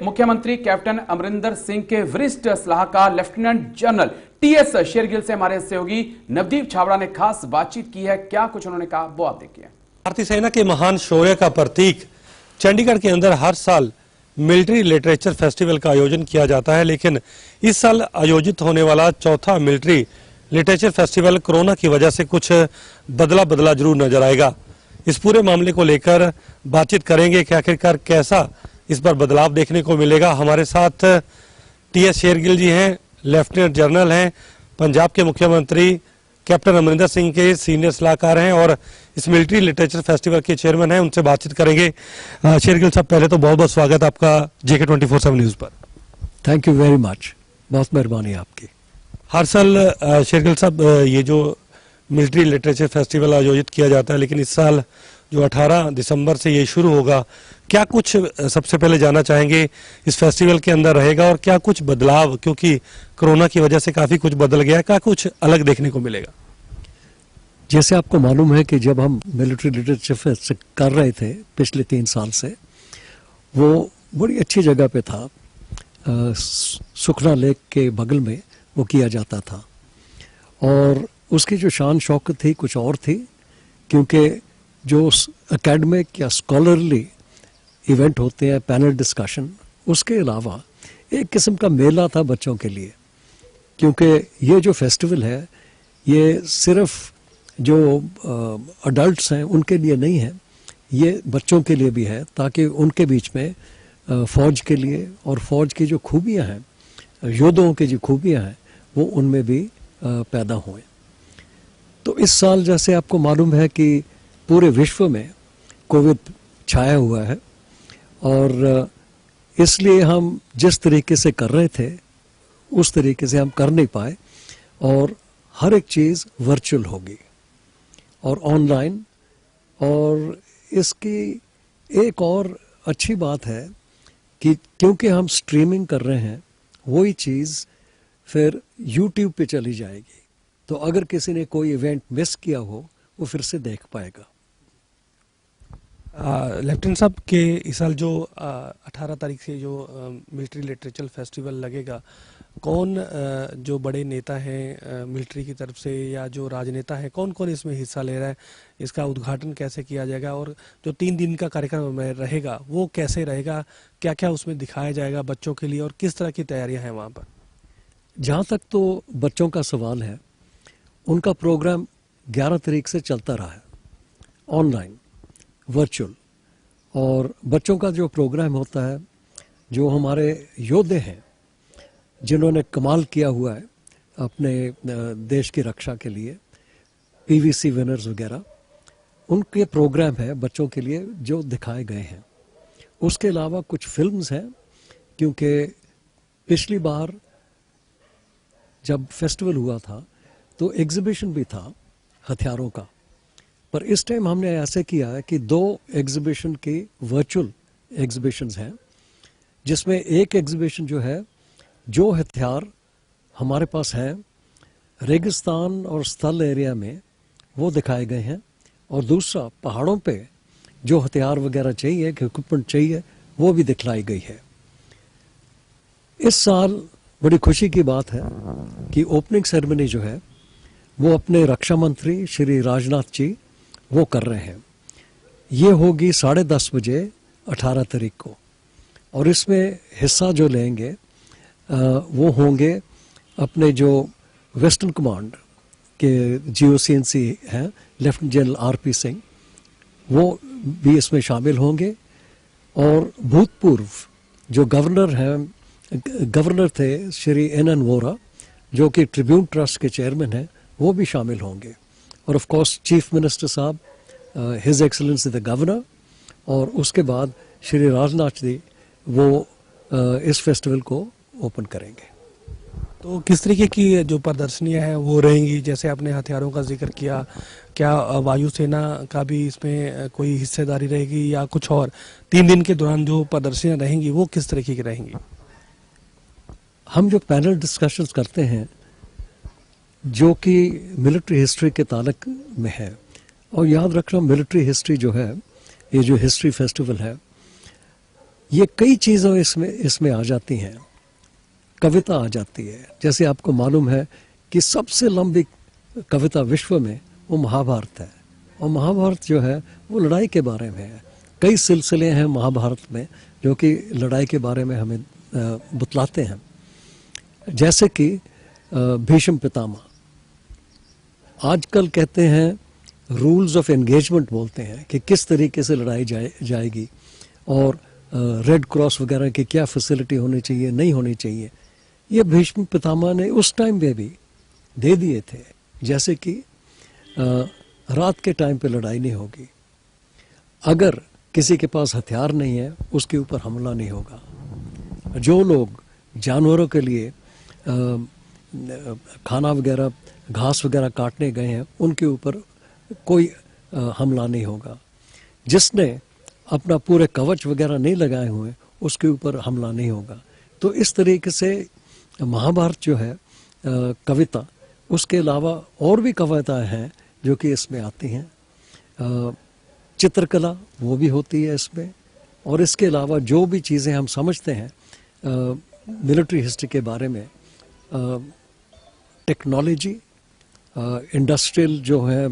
मुख्यमंत्री कैप्टन अमरिंदर सिंह के वरिष्ठ सलाहकार लेफ्टिनेंट जनरल टीएस शेरगिल से हमारे सहयोगी नवदीप छाबड़ा ने खास बातचीत की है। क्या कुछ उन्होंने कहा वो आप देखिए। भारतीय सेना के महान शौर्य का प्रतीक चंडीगढ़ के अंदर हर साल मिलिट्री लिटरेचर फेस्टिवल का आयोजन किया जाता है, लेकिन इस साल आयोजित होने वाला चौथा मिलिट्री लिटरेचर फेस्टिवल कोरोना की वजह से कुछ बदला जरूर नजर आएगा। इस पूरे मामले को लेकर बातचीत करेंगे कि आखिरकार कैसा इस पर बदलाव देखने को मिलेगा। हमारे साथ टीएस शेरगिल जी हैं, लेफ्टिनेंट जनरल हैं, पंजाब के मुख्यमंत्री कैप्टन अमरिंदर सिंह के सीनियर सलाहकार हैं और इस मिलिट्री लिटरेचर फेस्टिवल के चेयरमैन हैं। उनसे बातचीत करेंगे। शेरगिल साहब, पहले तो बहुत बहुत स्वागत आपका JK 24/7 न्यूज पर। थैंक यू वेरी मच, बहुत मेहरबानी आपकी। हर साल शेरगिल साहब ये जो मिलिट्री लिटरेचर फेस्टिवल आयोजित किया जाता है, लेकिन इस साल जो 18 दिसंबर से ये शुरू होगा, क्या कुछ सबसे पहले जानना चाहेंगे इस फेस्टिवल के अंदर रहेगा और क्या कुछ बदलाव, क्योंकि कोरोना की वजह से काफी कुछ बदल गया है, क्या कुछ अलग देखने को मिलेगा? जैसे आपको मालूम है कि जब हम मिलिट्री लिटरेचर फेस्ट कर रहे थे पिछले 3 साल से, वो बड़ी अच्छी जगह पे था, सुखना लेक के बगल में वो किया जाता था और उसकी जो शान शौकत थी कुछ और थी, क्योंकि जो एकेडमिक या स्कॉलरली इवेंट होते हैं, पैनल डिस्कशन, उसके अलावा एक किस्म का मेला था बच्चों के लिए। क्योंकि ये जो फेस्टिवल है ये सिर्फ जो अडल्ट्स हैं उनके लिए नहीं है, ये बच्चों के लिए भी है, ताकि उनके बीच में फ़ौज के लिए और फ़ौज की जो खूबियाँ हैं, योद्धाओं की जो खूबियाँ हैं, वो उनमें भी पैदा हुए। तो इस साल जैसे आपको मालूम है कि पूरे विश्व में कोविड छाया हुआ है और इसलिए हम जिस तरीके से कर रहे थे उस तरीके से हम कर नहीं पाए और हर एक चीज़ वर्चुअल होगी और ऑनलाइन। और इसकी एक और अच्छी बात है कि क्योंकि हम स्ट्रीमिंग कर रहे हैं, वही चीज़ फिर YouTube पे चली जाएगी, तो अगर किसी ने कोई इवेंट मिस किया हो वो फिर से देख पाएगा। लेफ्टिनेंट साहब के इस साल जो 18 तारीख से जो मिलिट्री लिटरेचर फेस्टिवल लगेगा, कौन जो बड़े नेता हैं मिलिट्री की तरफ से या जो राजनेता हैं, कौन कौन इसमें हिस्सा ले रहा है, इसका उद्घाटन कैसे किया जाएगा और जो 3 दिन का कार्यक्रम में रहेगा वो कैसे रहेगा, क्या क्या उसमें दिखाया जाएगा बच्चों के लिए और किस तरह की तैयारियां हैं वहाँ पर? जहाँ तक तो बच्चों का सवाल है, उनका प्रोग्राम 11 तारीख से चलता रहा है, ऑनलाइन वर्चुअल। और बच्चों का जो प्रोग्राम होता है, जो हमारे योद्धे हैं जिन्होंने कमाल किया हुआ है अपने देश की रक्षा के लिए, PVC विनर्स वगैरह, उनके प्रोग्राम है बच्चों के लिए जो दिखाए गए हैं। उसके अलावा कुछ फिल्म्स हैं, क्योंकि पिछली बार जब फेस्टिवल हुआ था तो एग्जीबिशन भी था हथियारों का, पर इस टाइम हमने ऐसे किया है कि 2 एग्जीबिशन की वर्चुअल एग्जीबिशंस हैं, जिसमें एक एग्जीबिशन जो है जो हथियार हमारे पास हैं रेगिस्तान और स्थल एरिया में वो दिखाए गए हैं, और दूसरा पहाड़ों पे जो हथियार वगैरह चाहिए, इक्विपमेंट चाहिए, वो भी दिखलाई गई है। इस साल बड़ी खुशी की बात है कि ओपनिंग सेरेमनी जो है वो अपने रक्षा मंत्री श्री राजनाथ जी वो कर रहे हैं। ये होगी 10:30 बजे 18 तारीख को, और इसमें हिस्सा जो लेंगे वो होंगे अपने जो वेस्टर्न कमांड के GOCNC हैं, लेफ्टिनेंट जनरल RP सिंह, वो भी इसमें शामिल होंगे, और भूतपूर्व जो गवर्नर थे श्री NN वोरा, जो कि ट्रिब्यून ट्रस्ट के चेयरमैन हैं, वो भी शामिल होंगे, और ऑफ कोर्स चीफ मिनिस्टर साहब, हिज एक्सेलेंसी द गवर्नर, और उसके बाद श्री राजनाथ जी वो इस फेस्टिवल को ओपन करेंगे। तो किस तरीके की जो प्रदर्शनियां हैं वो रहेंगी? जैसे आपने हथियारों का जिक्र किया, क्या वायुसेना का भी इसमें कोई हिस्सेदारी रहेगी या कुछ और? 3 दिन के दौरान जो प्रदर्शनियां रहेंगी वो किस तरीके की रहेंगी? हम जो पैनल डिस्कशंस करते हैं जो कि मिलिट्री हिस्ट्री के ताल्लुक में है, और याद रखना मिलिट्री हिस्ट्री जो है, ये जो हिस्ट्री फेस्टिवल है, ये कई चीज़ें इसमें आ जाती हैं। कविता आ जाती है, जैसे आपको मालूम है कि सबसे लंबी कविता विश्व में वो महाभारत है, और महाभारत जो है वो लड़ाई के बारे में है। कई सिलसिले हैं महाभारत में जो कि लड़ाई के बारे में हमें बतलाते हैं, जैसे कि भीष्म पितामह। आजकल कहते हैं रूल्स ऑफ एंगेजमेंट बोलते हैं कि किस तरीके से लड़ाई जाएगी, और रेड क्रॉस वगैरह की क्या फैसिलिटी होनी चाहिए, नहीं होनी चाहिए। ये भीष्म पितामह ने उस टाइम पे भी दे दिए थे, जैसे कि रात के टाइम पे लड़ाई नहीं होगी, अगर किसी के पास हथियार नहीं है उसके ऊपर हमला नहीं होगा, जो लोग जानवरों के लिए खाना वगैरह घास वगैरह काटने गए हैं उनके ऊपर कोई हमला नहीं होगा, जिसने अपना पूरे कवच वगैरह नहीं लगाए हुए उसके ऊपर हमला नहीं होगा। तो इस तरीके से महाभारत जो है कविता, उसके अलावा और भी कविताएं हैं जो कि इसमें आती हैं। चित्रकला वो भी होती है इसमें, और इसके अलावा जो भी चीज़ें हम समझते हैं मिलिट्री हिस्ट्री के बारे में, टेक्नोलॉजी, इंडस्ट्रियल जो है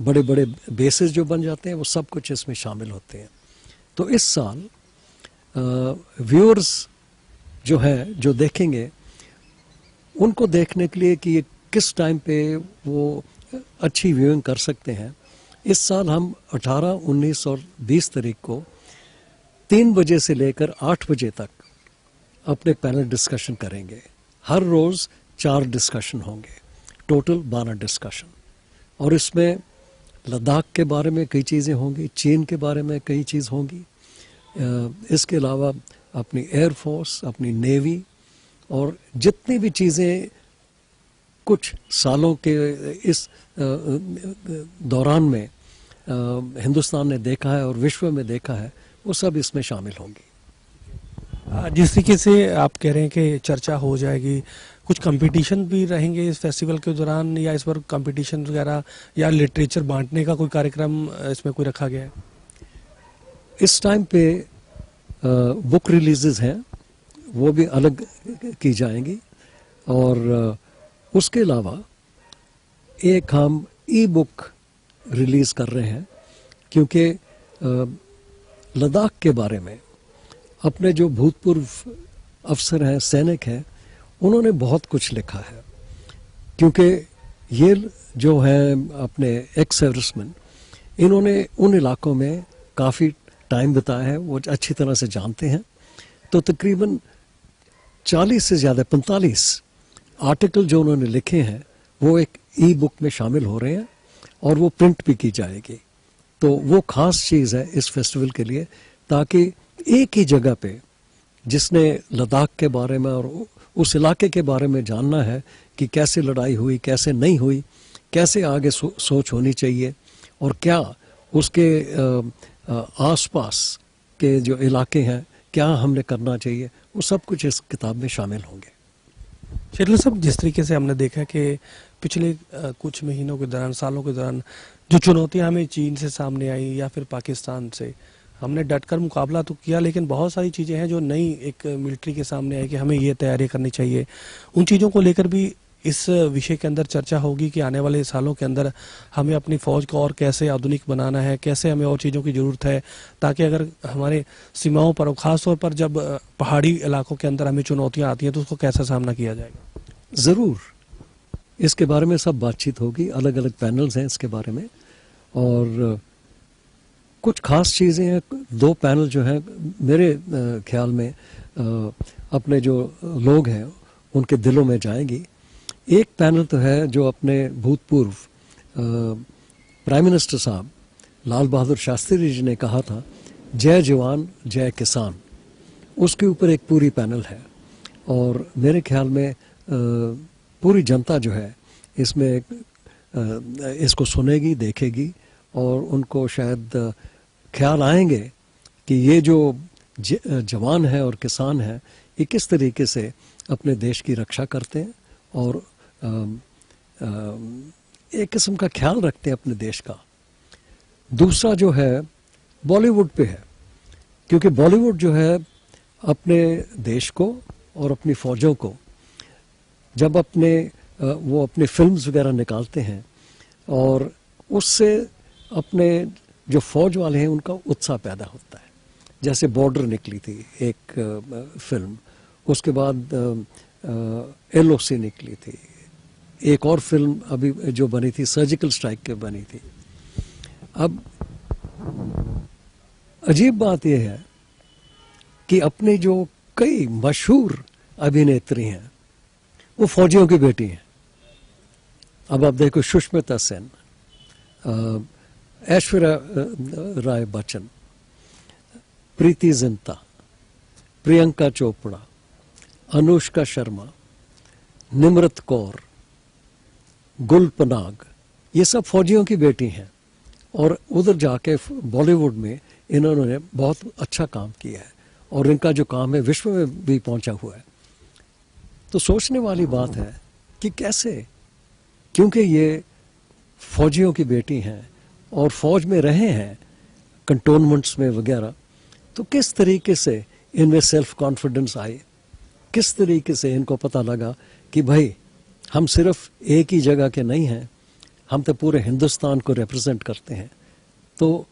बड़े बड़े बेसेस जो बन जाते हैं, वो सब कुछ इसमें शामिल होते हैं। तो इस साल व्यूअर्स जो है जो देखेंगे उनको देखने के लिए कि ये किस टाइम पे वो अच्छी व्यूइंग कर सकते हैं, इस साल हम 18, 19 और 20 तारीख को 3 बजे से लेकर 8 बजे तक अपने पैनल डिस्कशन करेंगे। हर रोज़ 4 डिस्कशन होंगे, टोटल 12 डिस्कशन, और इसमें लद्दाख के बारे में कई चीज़ें होंगी, चीन के बारे में कई चीज़ होंगी, इसके अलावा अपनी एयरफोर्स, अपनी नेवी, और जितनी भी चीज़ें कुछ सालों के इस दौरान में हिंदुस्तान ने देखा है और विश्व में देखा है, वो सब इसमें शामिल होंगी। जिस तरीके से आप कह रहे हैं कि चर्चा हो जाएगी, कुछ कंपटीशन भी रहेंगे इस फेस्टिवल के दौरान, या इस पर कंपटीशन वगैरह या लिटरेचर बांटने का कोई कार्यक्रम इसमें कोई रखा गया है? इस टाइम पे बुक रिलीजेस हैं, वो भी अलग की जाएंगी, और उसके अलावा एक हम ई बुक रिलीज़ कर रहे हैं, क्योंकि लद्दाख के बारे में अपने जो भूतपूर्व अफसर हैं, सैनिक हैं, उन्होंने बहुत कुछ लिखा है, क्योंकि ये जो हैं अपने एक्स सर्विसमैन, इन्होंने उन इलाकों में काफ़ी टाइम बिताया है, वो अच्छी तरह से जानते हैं। तो तकरीबन 40 से ज़्यादा 45 आर्टिकल जो उन्होंने लिखे हैं वो एक ई बुक में शामिल हो रहे हैं, और वो प्रिंट भी की जाएगी। तो वो ख़ास चीज़ है इस फेस्टिवल के लिए, ताकि एक ही जगह पे जिसने लद्दाख के बारे में और उस इलाके के बारे में जानना है कि कैसे लड़ाई हुई, कैसे नहीं हुई, कैसे आगे सोच होनी चाहिए, और क्या उसके आसपास के जो इलाके हैं क्या हमने करना चाहिए, वो सब कुछ इस किताब में शामिल होंगे। शेरगिल साहब, जिस तरीके से हमने देखा कि पिछले कुछ महीनों के दौरान, सालों के दौरान जो चुनौतियां हमें चीन से सामने आई या फिर पाकिस्तान से, हमने डटकर मुकाबला तो किया, लेकिन बहुत सारी चीज़ें हैं जो नई एक मिलिट्री के सामने आई कि हमें ये तैयारी करनी चाहिए। उन चीज़ों को लेकर भी इस विषय के अंदर चर्चा होगी कि आने वाले सालों के अंदर हमें अपनी फ़ौज को और कैसे आधुनिक बनाना है, कैसे हमें और चीज़ों की ज़रूरत है, ताकि अगर हमारे सीमाओं पर और ख़ास तौर पर जब पहाड़ी इलाकों के अंदर हमें चुनौतियाँ आती हैं तो उसको कैसे सामना किया जाएगा। ज़रूर इसके बारे में सब बातचीत होगी, अलग अलग पैनल्स हैं इसके बारे में, और कुछ खास चीज़ें हैं। 2 पैनल जो हैं मेरे ख्याल में अपने जो लोग हैं उनके दिलों में जाएंगी। एक पैनल तो है जो अपने भूतपूर्व प्राइम मिनिस्टर साहब लाल बहादुर शास्त्री जी ने कहा था, जय जवान जय किसान, उसके ऊपर एक पूरी पैनल है, और मेरे ख्याल में पूरी जनता जो है इसमें इसको सुनेगी, देखेगी, और उनको शायद ख्याल आएंगे कि ये जो जवान है और किसान है ये किस तरीके से अपने देश की रक्षा करते हैं, और एक किस्म का ख्याल रखते हैं अपने देश का। दूसरा जो है बॉलीवुड पे है क्योंकि बॉलीवुड जो है अपने देश को और अपनी फौजों को जब वो अपनी फिल्म्स वगैरह निकालते हैं और उससे अपने जो फौज वाले हैं उनका उत्साह पैदा होता है। जैसे बॉर्डर निकली थी एक फिल्म, उसके बाद LOC निकली थी, एक और फिल्म अभी जो बनी थी सर्जिकल स्ट्राइक के बनी थी। अब अजीब बात यह है कि अपने जो कई मशहूर अभिनेत्री हैं वो फौजियों की बेटी हैं। अब आप देखो सुष्मिता सेन, ऐश्वर्या राय बच्चन, प्रीति जिंटा, प्रियंका चोपड़ा, अनुष्का शर्मा, निमृत कौर, गुल पनाग, ये सब फौजियों की बेटी हैं और उधर जाके बॉलीवुड में इन्होंने बहुत अच्छा काम किया है और इनका जो काम है विश्व में भी पहुंचा हुआ है। तो सोचने वाली बात है कि कैसे, क्योंकि ये फौजियों की बेटी हैं और फौज में रहे हैं कंटोनमेंट्स में वगैरह, तो किस तरीके से इनमें सेल्फ कॉन्फिडेंस आए, किस तरीके से इनको पता लगा कि भाई हम सिर्फ एक ही जगह के नहीं हैं, हम तो पूरे हिंदुस्तान को रिप्रेजेंट करते हैं। तो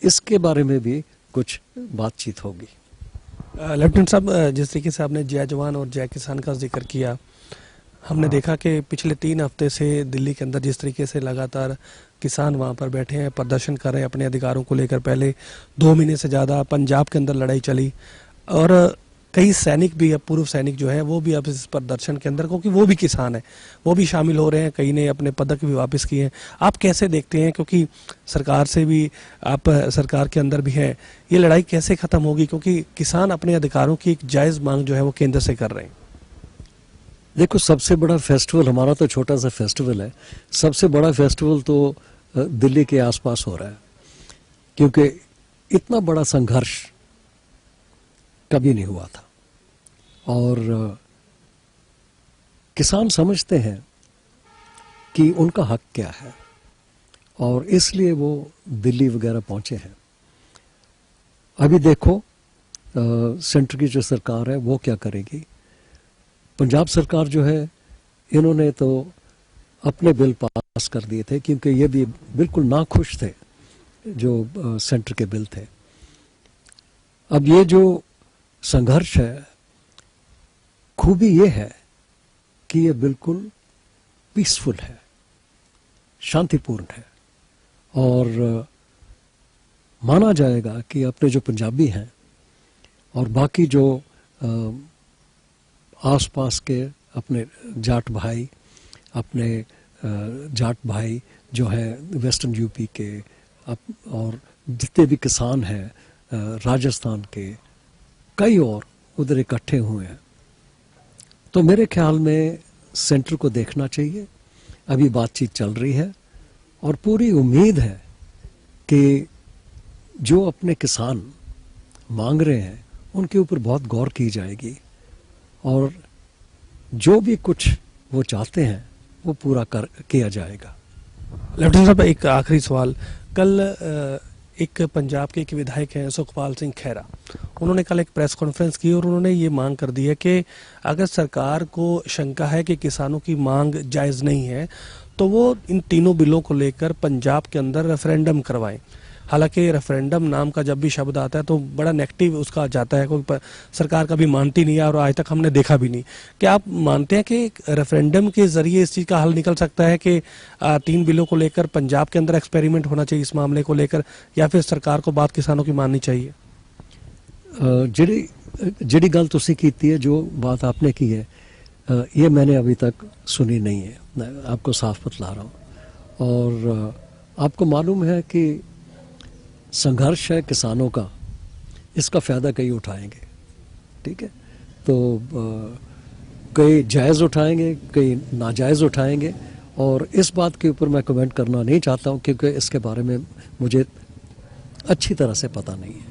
इसके बारे में भी कुछ बातचीत होगी। लेफ्टिनेंट साहब, जिस तरीके से आपने जय जवान और जय किसान का जिक्र किया, हमने देखा कि पिछले 3 हफ्ते से दिल्ली के अंदर जिस तरीके से लगातार किसान वहाँ पर बैठे हैं, प्रदर्शन कर रहे हैं अपने अधिकारों को लेकर। पहले 2 महीने से ज़्यादा पंजाब के अंदर लड़ाई चली और कई सैनिक भी, अब पूर्व सैनिक जो है वो भी अब इस प्रदर्शन के अंदर, क्योंकि वो भी किसान है, वो भी शामिल हो रहे हैं, कई ने अपने पदक भी वापस किए हैं। आप कैसे देखते हैं, क्योंकि सरकार से भी, आप सरकार के अंदर भी हैं, ये लड़ाई कैसे ख़त्म होगी, क्योंकि किसान अपने अधिकारों की एक जायज़ मांग जो है वो केंद्र से कर रहे हैं। देखो, सबसे बड़ा फेस्टिवल, हमारा तो छोटा सा फेस्टिवल है, सबसे बड़ा फेस्टिवल तो दिल्ली के आसपास हो रहा है, क्योंकि इतना बड़ा संघर्ष कभी नहीं हुआ था और किसान समझते हैं कि उनका हक क्या है और इसलिए वो दिल्ली वगैरह पहुंचे हैं। अभी देखो सेंटर की जो सरकार है वो क्या करेगी। पंजाब सरकार जो है, इन्होंने तो अपने बिल पास कर दिए थे, क्योंकि ये भी बिल्कुल नाखुश थे जो सेंटर के बिल थे। अब ये जो संघर्ष है, खूबी ये है कि ये बिल्कुल पीसफुल है, शांतिपूर्ण है और माना जाएगा कि अपने जो पंजाबी हैं और बाकी जो आसपास के अपने जाट भाई, अपने जाट भाई जो है वेस्टर्न यूपी के, और जितने भी किसान हैं राजस्थान के, कई और उधर इकट्ठे हुए हैं। तो मेरे ख्याल में सेंटर को देखना चाहिए। अभी बातचीत चल रही है और पूरी उम्मीद है कि जो अपने किसान मांग रहे हैं उनके ऊपर बहुत गौर की जाएगी और जो भी कुछ वो चाहते हैं वो पूरा किया जाएगा। लेफ्टिनेंट साहब, एक आखिरी सवाल। कल एक पंजाब के एक विधायक हैं सुखपाल सिंह खैरा, उन्होंने कल एक प्रेस कॉन्फ्रेंस की और उन्होंने ये मांग कर दी है कि अगर सरकार को शंका है कि किसानों की मांग जायज़ नहीं है तो वो इन तीनों बिलों को लेकर पंजाब के अंदर रेफरेंडम करवाएं। हालांकि रेफरेंडम नाम का जब भी शब्द आता है तो बड़ा नेगेटिव उसका जाता है, कोई सरकार कभी मानती नहीं है और आज तक हमने देखा भी नहीं। क्या आप मानते हैं कि रेफरेंडम के जरिए इस चीज़ का हल निकल सकता है कि 3 बिलों को लेकर पंजाब के अंदर एक्सपेरिमेंट होना चाहिए इस मामले को लेकर, या फिर सरकार को बात किसानों की माननी चाहिए? ਜਿਹੜੀ ਗੱਲ ਤੁਸੀਂ ਕੀਤੀ है, जो बात आपने की है, ये मैंने अभी तक सुनी नहीं है, मैं आपको साफ बतला रहा हूँ। और आपको मालूम है कि संघर्ष है किसानों का, इसका फ़ायदा कई उठाएंगे, ठीक है। तो कई जायज़ उठाएंगे, कई नाजायज़ उठाएंगे और इस बात के ऊपर मैं कमेंट करना नहीं चाहता हूँ क्योंकि इसके बारे में मुझे अच्छी तरह से पता नहीं है।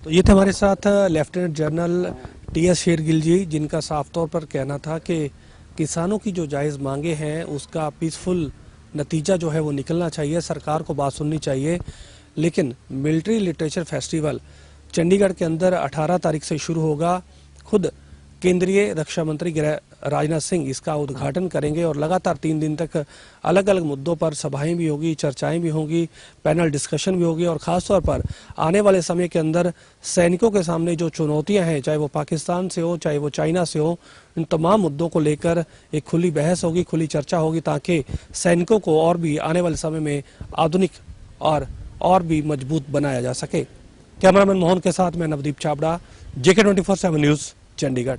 तो ये थे हमारे साथ लेफ्टिनेंट जनरल TS शेरगिल जी, जिनका साफ तौर पर कहना था कि किसानों की जो जायज़ मांगे हैं उसका पीसफुल नतीजा जो है वो निकलना चाहिए, सरकार को बात सुननी चाहिए। लेकिन मिलिट्री लिटरेचर फेस्टिवल चंडीगढ़ के अंदर 18 तारीख से शुरू होगा। खुद केंद्रीय रक्षा मंत्री राजनाथ सिंह इसका उद्घाटन करेंगे और लगातार 3 दिन तक अलग अलग मुद्दों पर सभाएं भी होगी, चर्चाएं भी होंगी, पैनल डिस्कशन भी होगी और खासतौर पर आने वाले समय के अंदर सैनिकों के सामने जो चुनौतियां हैं, चाहे वो पाकिस्तान से हो, चाहे वो चाइना से हो, इन तमाम मुद्दों को लेकर एक खुली बहस होगी, खुली चर्चा होगी, ताकि सैनिकों को और भी आने वाले समय में आधुनिक और भी मजबूत बनाया जा सके। कैमरामैन मोहन के साथ मैं नवदीप छाबड़ा, JK 24/7 न्यूज, चंडीगढ़।